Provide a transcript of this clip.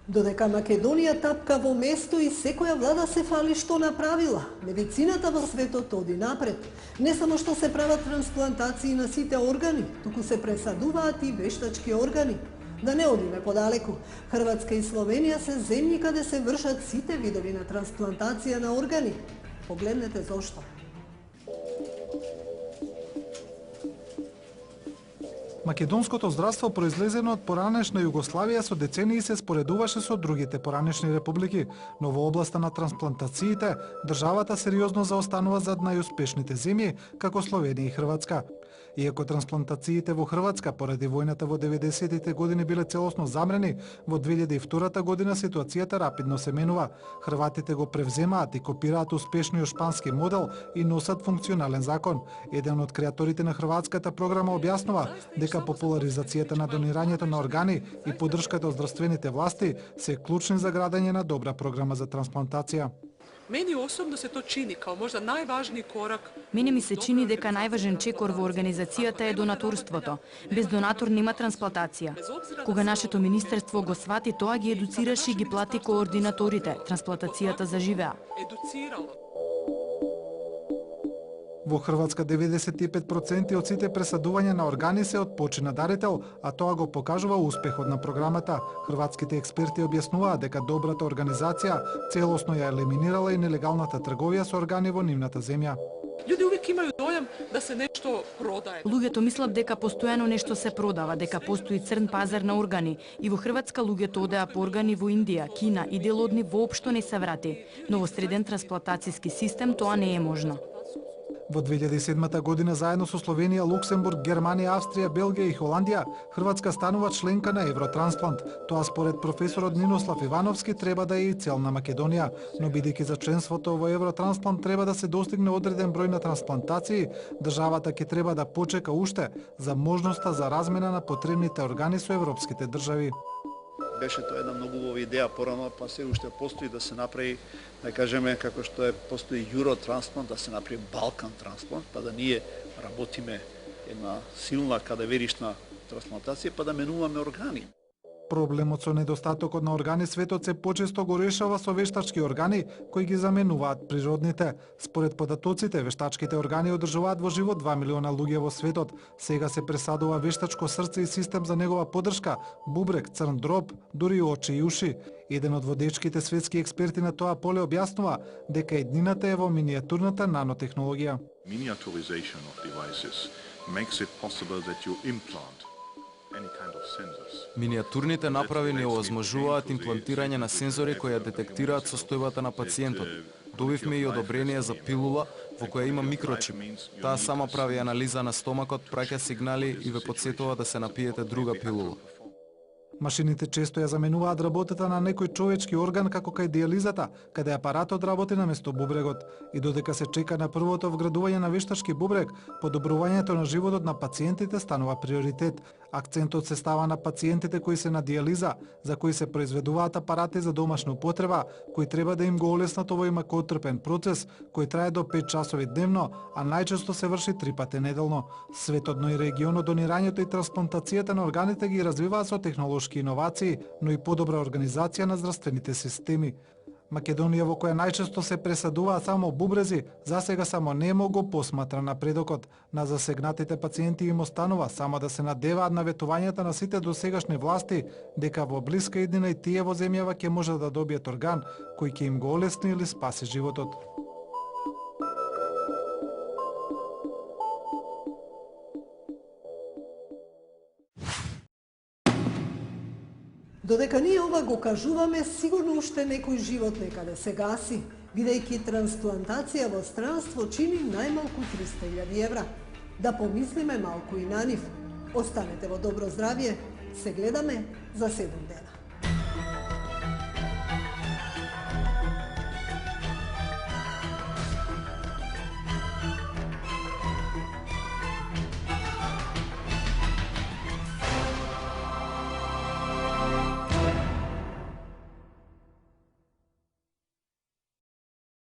Додека Македонија тапка во место и секоја влада се фали што направила, медицината во светот оди напред. Не само што се прават трансплантации на сите органи, туку се пресадуваат и вештачки органи. Да не одиме подалеку, Хрватска и Словенија се земји каде се вршат сите видови на трансплантација на органи. Погледнете зошто. Македонското здравство произлезено од поранешна Југославија со децении се споредуваше со другите поранешни републики, но во областа на трансплантациите државата сериозно заостанува зад најуспешните земји како Словенија и Хрватска. Иако трансплантациите во Хрватска поради војната во 90-тите години биле целосно замрени, во 2002 година ситуацијата рапидно се менува. Хрватите го превземаат и копираат успешниот шпански модел и носат функционален закон. Еден од креаторите на хрватската програма објаснува дека популаризацијата на донирањето на органи и поддршката од здравствените власти се клучни за градење на добра програма за трансплантација. Meni osobno se to čini kao možda najvažniji korak. Мене ми се чини дека најважен чекор во организацијата е донаторството. Без донатор нема трансплантација. Кога нашето министерство го свати тоа, ги едуцираше и ги плати координаторите. Трансплантацијата заживеа. Во Хрватска 95% од сите пресадувања на органи се од почина дарител, а тоа го покажува успехот на програмата. Хрватските експерти објаснуваат дека добрата организација целосно ја елиминирала и нелегалната трговија со органи во нивната земја. Ljudi uvijek imaju dojam da se nešto prodaje. Луѓето мислат дека постојано нешто се продава, дека постои црн пазар на органи. И во Хрватска луѓето одеа по органи во Индија, Кина и дел од нив воопшто не се врати. Но во среден трансплантацијски систем тоа не е можно. Во 2007 година заедно со Словенија, Луксембург, Германија, Австрија, Белгија и Холандија, Хрватска станува членка на Евротрансплант. Тоа според професорот Нинослав Ивановски треба да е и цел на Македонија, но бидејќи за членството во Евротрансплант треба да се достигне одреден број на трансплантации, државата ќе треба да почека уште за можноста за размена на потребните органи со европските држави. Беше тоа една многу убава идеја порано, па се уште постои да се направи, да кажеме, како што постои Юротрансплант, да се направи Балкан трансплант, па да ние работиме една силна кадаверишна трансплантација, па да менуваме органи. Проблемот со недостатокот на органи светот се почесто го решава со вештачки органи кои ги заменуваат природните. Според податоците, вештачките органи одржуваат во живот 2 милиона луѓе во светот. Сега се пресадува вештачко срце и систем за негова поддршка, бубрек, црн дроб, дури очи и уши. Еден од водечките светски експерти на тоа поле објаснува дека еднината е во минијатурната нанотехнологија. Miniaturization of devices makes it possible that you implant Минијатурните направи ни овозможуваат имплантирање на сензори кои ја детектираат состојбата на пациентот. Добивме и одобрение за пилула во која има микрочип. Таа сама прави анализа на стомакот, праќа сигнали и ве потсетува да се напиете друга пилула. Машините често ја заменуваат работата на некој човечки орган како кај диализата, каде апаратот работи наместо бубрегот. И додека се чека на првото вградување на вештачки бубрег, подобрувањето на животот на пациентите станува приоритет. Акцентот се става на пациентите кои се на диализа, за кои се произведуваат апарати за домашна употреба, кои треба да им го олеснат овој макотрпен процес, кој трае до 5 часови дневно, а најчесто се врши 3 пати неделно. Светот, и регионот, донирањето и трансплантацијата на органите ги развиваат со технолошки иновации, но и подобра организација на здравствените системи. Македонија, во која најчесто се пресадуваат само бубрези, засега само немо го посматра напредокот. На засегнатите пациенти им останува само да се надеваат на ветувањата на сите досегашни власти, дека во блиска иднина и тие во земјава ќе можат да добијат орган кој ќе им го олесни или спаси животот. Додека ние ова го кажуваме, сигурно уште некој живот некаде се гаси, бидејќи трансплантација во странство чини најмалку 300.000 евра. Да помислиме малку и на нив. Останете во добро здравје, се гледаме за 7 дена.